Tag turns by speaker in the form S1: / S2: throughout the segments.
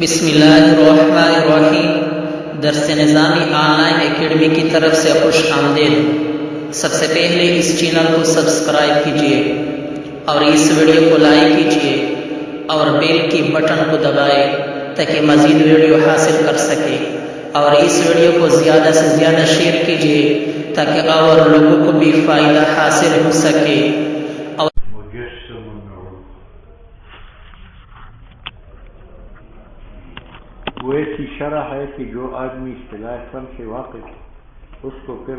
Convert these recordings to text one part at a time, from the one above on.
S1: بسم اللہ الرحمن الرحیم۔ درس نظامی آن لائن اکیڈمی کی طرف سے خوش آمدید۔ سب سے پہلے اس چینل کو سبسکرائب کیجیے اور اس ویڈیو کو لائک کیجیے اور بیل کی بٹن کو دبائے تاکہ مزید ویڈیو حاصل کر سکے، اور اس ویڈیو کو زیادہ سے زیادہ شیئر کیجیے تاکہ اور لوگوں کو بھی فائدہ حاصل ہو سکے۔
S2: وہ ایسی شرح ہے کہ جو آدمی اصطلاح فن سے واقف ہے اس کو پھر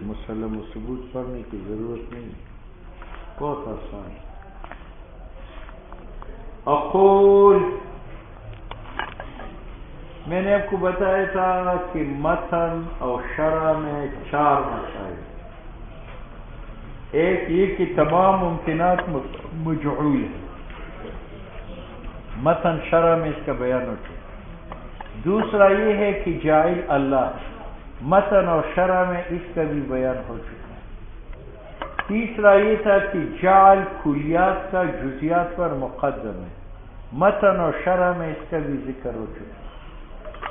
S2: مسلم و ثبوت پڑھنے کی ضرورت نہیں، بہت آسان ہے۔ اقول، میں نے آپ کو بتایا تھا کہ متن اور شرح میں 4 مسائل، ایک یہ کہ تمام ممکنات مجعول ہیں، متن شرح میں اس کا بیان ہو چکا۔ دوسرا یہ ہے کہ جاعل اللہ، متن اور شرح میں اس کا بھی بیان ہو چکا ہے۔ تیسرا یہ تھا کہ جعل کلیات کا جزیات پر مقدم ہے، متن اور شرح میں اس کا بھی ذکر ہو چکا ہے۔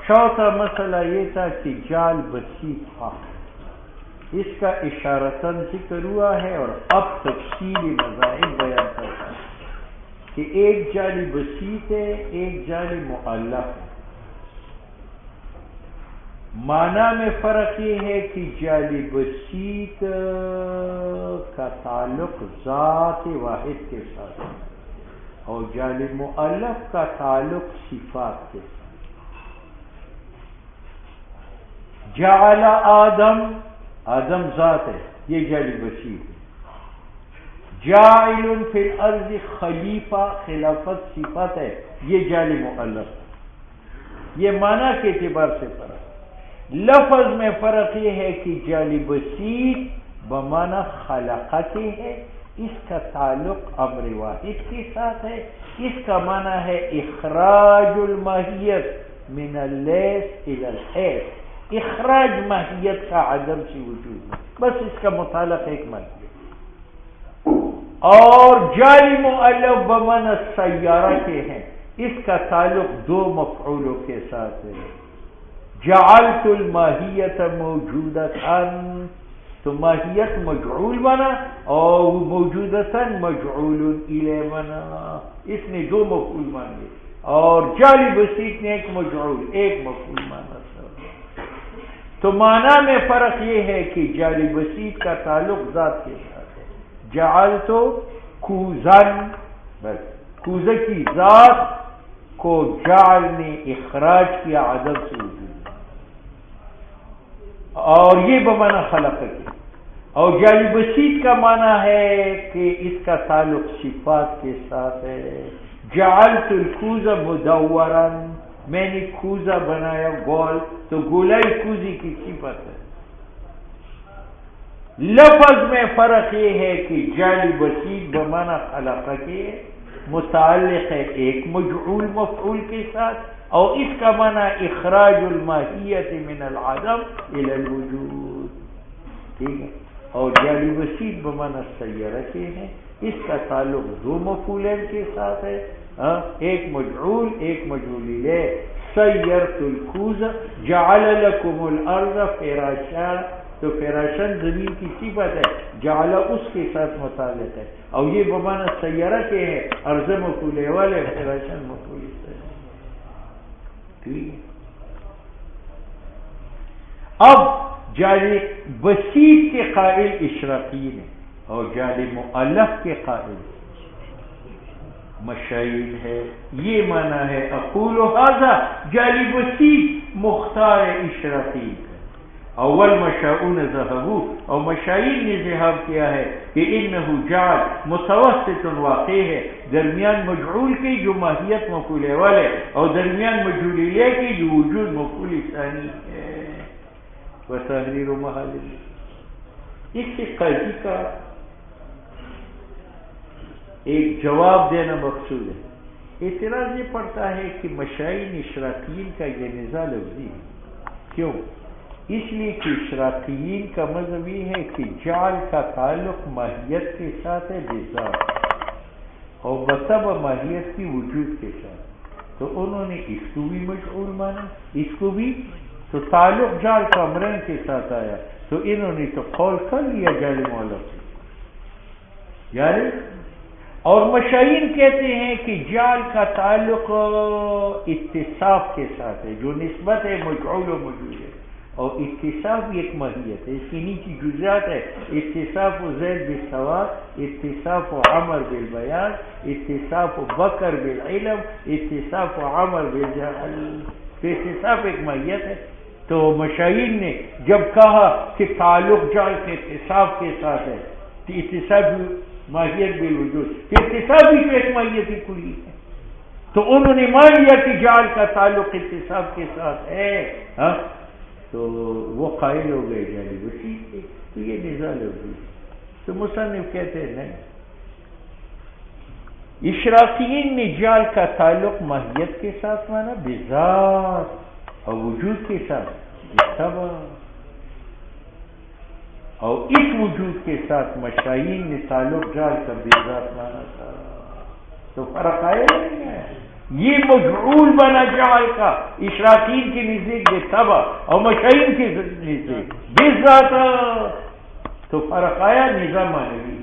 S2: چوتھا مسئلہ یہ تھا کہ جعل بسیط تھا، اس کا اشارتاً ذکر ہوا ہے اور اب تفصیلی مذاہب بیان کرتا ہے کہ ایک جعل بسیط ہے، ایک جعل مؤلف ہے۔ معنی میں فرق یہ ہے کہ جعل بسیط کا تعلق ذات واحد کے ساتھ ہے اور جعل مؤلف کا تعلق صفات کے ساتھ۔ جعل آدم، آدم ذات ہے، یہ جعل بسیط ہے۔ جاعل فی الارض خلیفہ، خلافت صفت ہے، یہ جعل مؤلف ہے۔ یہ معنی کے اعتبار سے فرق ہے۔ لفظ میں فرق یہ ہے کہ جعل بسیط بمعنی خلقہ کے ہے، اس کا تعلق امر واحد کے ساتھ ہے، اس کا معنی ہے اخراج الماہیت من اللیس الی الحیث، اخراج ماہیت کا عدم سے وجود ہے، بس اس کا متعلق ایک ماہیت۔ اور جعل مؤلف بمعنی سیارہ کے ہیں، اس کا تعلق 2 مفعولوں کے ساتھ ہے۔ جعلت الماہیت موجودتاً، تو ماہیت مجعول بنا اور موجودتاً مجعول الیہ بنا، اس نے 2 مفعول مانے، اور جعل بسیط نے ایک مجعول ایک مفعول مانا۔ تو معنی میں فرق یہ ہے کہ جعل بسیط کا تعلق ذات کے ساتھ ہے۔ جعلت کوزن، بس کوزہ کی ذات کو جعل نے اخراج کیا عدم سے وجود، اور یہ بمعنی خلق ہے۔ اور جعل بسیط کا معنی ہے کہ اس کا تعلق صفات کے ساتھ ہے۔ جعلت الکوزہ مدورا، میں نے کوزہ بنایا گول، تو گولائی کوزی کی صفت ہے۔ لفظ میں فرق یہ ہے کہ جعل بسیط بمعنی خلقہ کے متعلق ہے ایک مجعول مفعول کے ساتھ، اور اس کا معنی اخراج الماہیت من العدم الى الوجود، ٹھیک ہے۔ اور جعل بسیط بمعنی سیارہ کے ہیں، اس کا تعلق 2 مفعولین کے ساتھ ہے، ایک مجعول ایک مجعول الیہ۔ سیرت الکوز، جعل لکم الارض فراشا، تو فراشن زمین کی صفت ہے، جعل اس کے ساتھ متعلق ہے، اور یہ بمعنی سیارہ کے ہیں، ارض مفعول اول ہے، فراشن مفعول ثانی۔ ٹھیک ہے۔ اب جعل بسیط کے قائل اشراقیین ہیں اور جعل مؤلف کے قائل مشائین ہے۔ یہ معنی ہے اقول ھذا جعل بسیط مختار اشراقی، اول مشاؤن ذهبوا، اور مشائین نے ذہاب کیا ہے کہ انہ جعل متوسط واقع ہے، درمیان مجعول کی جو ماہیت مفعول اول ہے، اور درمیان مجعول الیہ کی جو وجود مفعول ثانی ہے۔ وتحریر محل، اس سے قاضی کا ایک جواب دینا مقصود ہے۔ اعتراض یہ پڑتا ہے کہ مشائین اشراقیین کا یہ نزاع لفظی ہے، کیوں؟ اس لیے کہ اشراقیین کا مذہب یہ ہے کہ جعل کا تعلق ماہیت کے ساتھ ہے، بذات، اور بطبع ماہیت کی وجود کے ساتھ، تو انہوں نے اس کو بھی مجعول مانا، اس کو بھی، تو تعلق جال کا امرین کے ساتھ آیا، تو انہوں نے تو قول کر لیا جال معلق سے یعنی۔ اور مشائین کہتے ہیں کہ جال کا تعلق اتصاف کے ساتھ ہے، جو نسبت ہے مجعول و موجود ہے، اور اتصاف بھی ایک ماہیت ہے، اس کی نیچی جزیات ہے، اتصاف و زید بالسواد، اتصاف و عمر بالبیان، اتصاف و بکر بالعلم، اتصاف و عمر بالجہل، تو اتصاف ایک ماہیت ہے۔ تو مشائین نے جب کہا کہ تعلق جال کے اتصاف کے ساتھ ہے، تو اتصاف ماہیت بالوجود، اتصاف بھی تو ایک ماہیت ہی کلی ہے، تو انہوں نے مان لیا کہ جال کا تعلق اتصاف کے ساتھ ہے، ہاں، تو وہ قائل ہو گئے جعلی وسیع کے، تو یہ نزال ہوگی۔ تو مصنف کہتے ہیں نہیں، اشراقیین نے جال کا تعلق ماہیت کے ساتھ مانا، بذات اور وجود کے ساتھ سبا، اور اس وجود کے ساتھ مشائین نے تعلق جال کا بذات مانا تھا، تو فرق آیا نہیں ہے، یہ مجعول بنا جال کا اشراقین کے نزدیک بے تبع اور مشائین کے نزدیک بذات، تو فرق آیا، نظام معنوی۔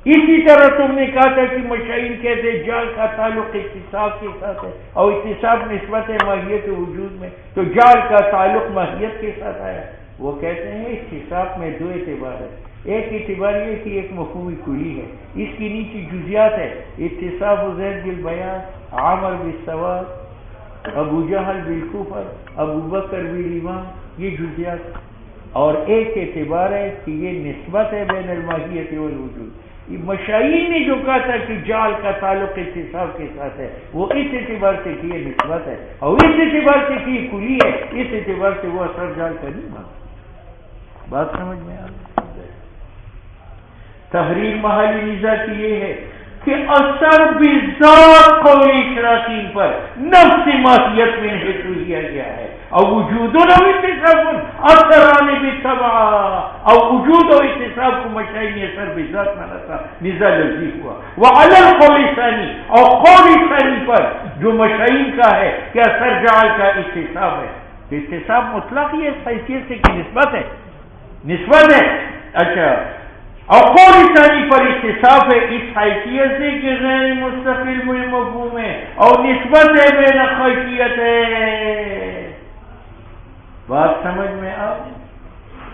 S2: اسی طرح تم نے کہا تھا کہ مشائین کہتے ہیں جال کا تعلق اتصاف کے ساتھ ہے، اور اتصاف نسبت ہے ماہیت وجود میں، تو جال کا تعلق ماہیت کے ساتھ آیا۔ وہ کہتے ہیں اتصاف میں دو اعتبار ہے، ایک اعتبار یہ کہ ایک مفہومی کلی ہے، اس کی نیچی جزیات ہے، اتصاف زید بالبیان، عامر بالسواد، ابو جہل بالکفر، ابو بکر بالایمان، یہ جزیات، اور ایک اعتبار ہے کہ یہ نسبت ہے بین الماہیت والوجود۔ مشائین نے جو کہا تھا کہ جال کا تعلق اتصاف کے ساتھ ہے، وہ اس اعتبار سے کہ یہ نسبت ہے، اور اس اعتبار سے کہ یہ کلی ہے، اس اعتبار سے وہ اثر جال کا نہیں مانتا۔ بات سمجھ میں آ گئی؟ تحریر محل نزاع کی یہ ہے کہ اثر بذات قول اشراقین پر نفس ماہیت میں انحصار کیا گیا ہے، اور وجود و اتصاف اثران بالتبع، اور وجود و اتصاف کو مشائین اثر بذات مانا تھا، نزاع لفظی ہوا۔ وعلی القول الثانی، اور قول ثانی پر جو مشائین کا ہے کہ اثر جعل کا اتصاف ہے، تو اتصاف مطلق یہ اس حیثیت سے کہ نسبت ہے، نسبت ہے، اچھا، اور قول ثانی پر اتصاف ہے اس حیثیت سے کہ غیر مستقل مفہوم ہے اور نسبت ہے بین خیفیت ہے۔ بات سمجھ میں آ گئی؟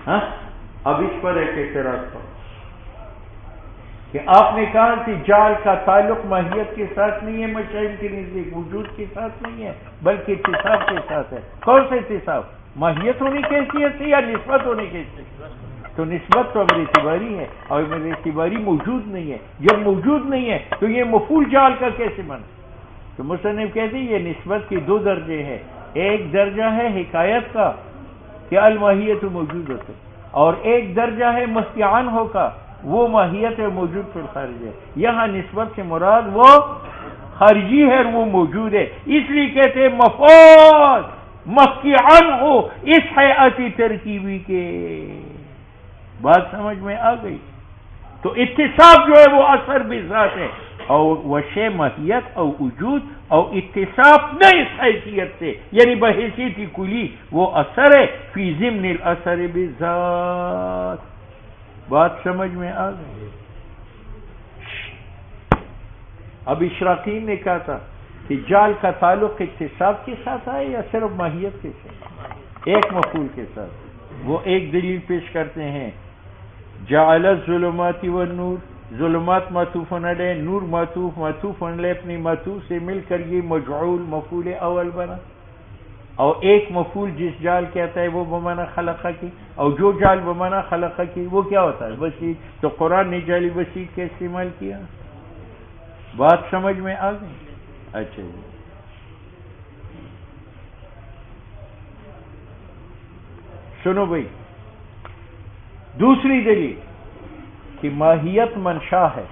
S2: ہاں، اب اس پر ایک اعتراض کرو کہ آپ نے کہا کہ جال کا تعلق ماہیت کے ساتھ نہیں ہے، مشائین کے نزدیک وجود کے ساتھ نہیں ہے بلکہ اتصاف کے ساتھ ہے۔ کون سا اتصاف؟ ماہیت ہونے کی حیثیت سے یا نسبت ہونے کی حیثیت سے؟ تو نسبت تو امر اعتباری ہے، اور امر اعتباری موجود نہیں ہے، جب موجود نہیں ہے تو یہ مفعول جال کا کیسے بنا؟ تو مصنف کہتے ہیں یہ نسبت کے دو درجے ہیں، ایک درجہ ہے حکایت کا کہ الماہیت موجود ہوتے، اور ایک درجہ ہے محکی عنہ کا، وہ ماہیت ہے موجود پر خارج ہے۔ یہاں نسبت سے مراد وہ خارجی ہے، وہ موجود ہے، اس لیے کہتے ہیں مفعول محکی عنہ اس حیاتی ترکیبی کے۔ بات سمجھ میں آ گئی؟ تو اتصاف جو ہے وہ اثر بذات ہے، اور وشے ماہیت اور وجود، اور اتصاف نہیں اس حیثیت سے یعنی بحیثیت کلی، وہ اثر ہے فی ضمن الاثر بذات۔ بات سمجھ میں آ گئی؟ اب اشراقین نے کہا تھا کہ جال کا تعلق اتصاف کے ساتھ ہے یا صرف ماہیت کے ساتھ، ایک مفعول کے ساتھ؟ وہ ایک دلیل پیش کرتے ہیں، جعل الظلمات والنور، ظلمات معطوف علیہ، نور معطوف علیہ، اپنی معطوف سے مل کر یہ مجعول مفعول اول بنا، اور ایک مفعول جس جال کہتا ہے وہ بمانا خلقہ کی، اور جو جال بمانا خلقہ کی وہ کیا ہوتا ہے؟ وسیع۔ تو قرآن نے جعل وسیع کا استعمال کیا۔ بات سمجھ میں آ گئی؟ اچھا جی، سنو بھائی، دوسری دلیل کہ ماہیت منشا ہے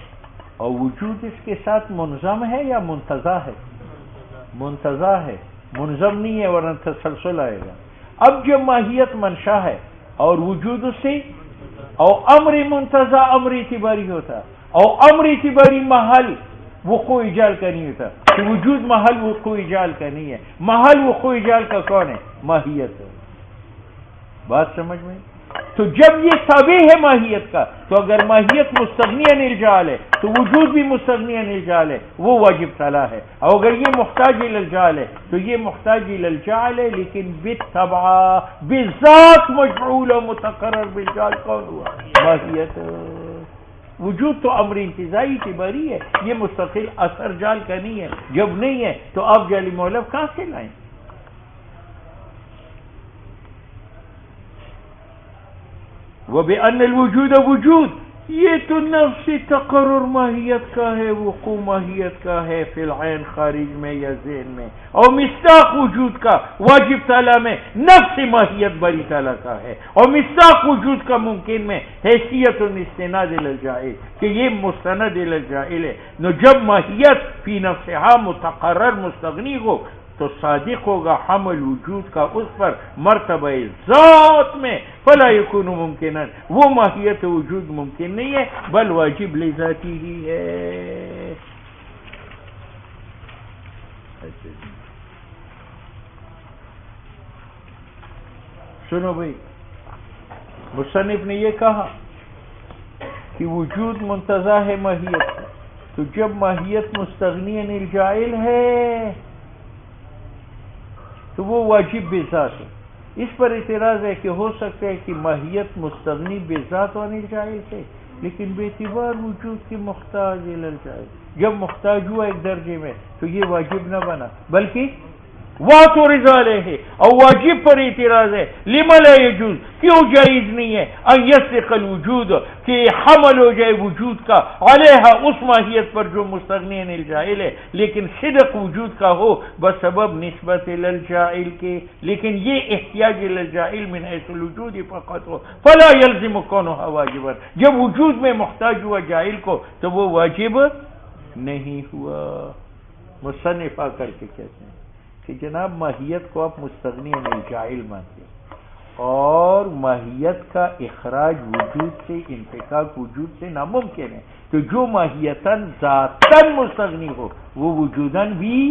S2: اور وجود اس کے ساتھ منظم ہے یا منتزع ہے؟ منتزع ہے، منظم نہیں ہے ورنہ تسلسل آئے گا۔ اب جب ماہیت منشا ہے اور وجود اس سے، اور امر منتزع امر اعتباری ہوتا، اور امر اعتباری محل وقوع جال کا نہیں ہوتا کہ وجود محل وقوع جال کا نہیں ہے. محل وقوع جال کا کون ہے؟ ماہیت ہے. بات سمجھ میں؟ تو جب یہ تابع ہے ماہیت کا، تو اگر ماہیت مستغنی عن الجال ہے تو وجود بھی مستغنی عن الجال ہے، وہ واجب طلع ہے. اور اگر یہ محتاج الی الجال ہے تو یہ محتاج الی الجال ہے، لیکن بالطبع بذات مجعول و متقرر بالجال کون ہوا؟ ماہیت. وجود تو امر انتزاعی اعتباری ہے، یہ مستقل اثر جال کا نہیں ہے. جب نہیں ہے تو آپ جعلی مولف کہاں سے لائیں؟ وَبِأَنَّ الْوُجُودَ وجود یہ تو نفس تقرر ماہیت کا ہے، وقوع ماہیت کا ہے، فی العین خارج میں یا ذہن میں. اور مصداق وجود کا واجب تعالیٰ میں نفس ماہیت بری تعالیٰ کا ہے، اور مصداق وجود کا ممکن میں حیثیت الاستناد الی الجائل کہ یہ مستند الی الجائل ہے. نو جب ماہیت فی نفسہا متقرر مستغنی ہو تو صادق ہوگا حمل وجود کا اس پر مرتبہ ذات میں، فلا یکون ممکنا، وہ ماہیت وجود ممکن نہیں ہے بل واجب لذاتی ہی ہے. سنو بھائی، مصنف نے یہ کہا کہ وجود منتزع ہے ماہیت کا، تو جب ماہیت مستغنی عن الجائل ہے تو وہ واجب بذات ہے. اس پر اعتراض ہے کہ ہو سکتا ہے کہ ماہیت مستغنی بذات عن الجائل سے، لیکن بے اعتبار وجود کی محتاج الی الجائل. جب محتاج ہوا ایک درجے میں تو یہ واجب نہ بنا بلکہ واقع رضالے ہے. اور واجب پر اعتراض ہے، لما لا یجوز، کیوں جائز نہیں ہے ان یصدق الوجود کہ حمل ہو جائے وجود کا علیہ اس ماہیت پر جو مستغنی عن الجائل ہے، لیکن صدق وجود کا ہو بسبب نسبت الی الجائل کے، لیکن یہ احتیاج الی الجائل من حیث الوجود فقط ہو فلا یلزم کونھا واجبا. جب وجود میں محتاج ہوا جائل کو تو وہ واجب نہیں ہوا. مصنف آ کر کے کہتے ہیں کہ جناب ماہیت کو آپ مستغنی عن الجائل مانتے ہیں، اور ماہیت کا اخراج وجود سے، انفکاک وجود سے ناممکن ہے. تو جو ماہیتاً ذاتاً مستغنی ہو وہ وجوداً بھی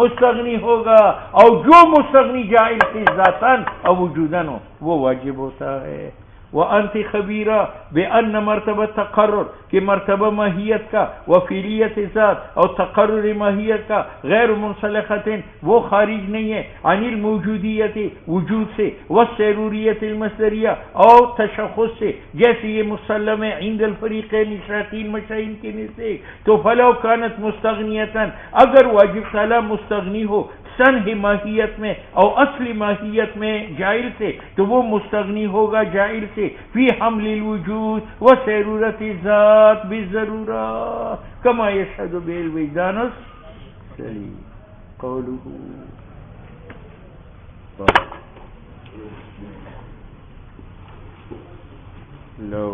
S2: مستغنی ہوگا، اور جو مستغنی جائل سے ذاتاً اور وجوداً ہو وہ واجب ہوتا ہے. وَأَنْتِ خَبِيرًا بِأَنَّ مرتبہ تقرر کہ مرتبہ ماہیت کا وفیلیت ذات اور تقرر ماہیت کا غیر منسلخۃ وہ خارج نہیں ہے عن الموجودیت وجود سے، والسیروریت المصدریہ اور تشخص سے، جیسے یہ مسلم ہے عند الفریقین شاطین مشاہین کے نزدیک. تو فلو کانت مستغنیتاً اگر واجب تعالیٰ مستغنی ہو سنہ ماہیت میں اور اصلی ماہیت میں جائل سے، تو وہ مستغنی ہوگا جائل سے فی حمل الوجود و سیرورت ذات بالضرورہ کما یشہد به الوجدان السلیم. قولہ لو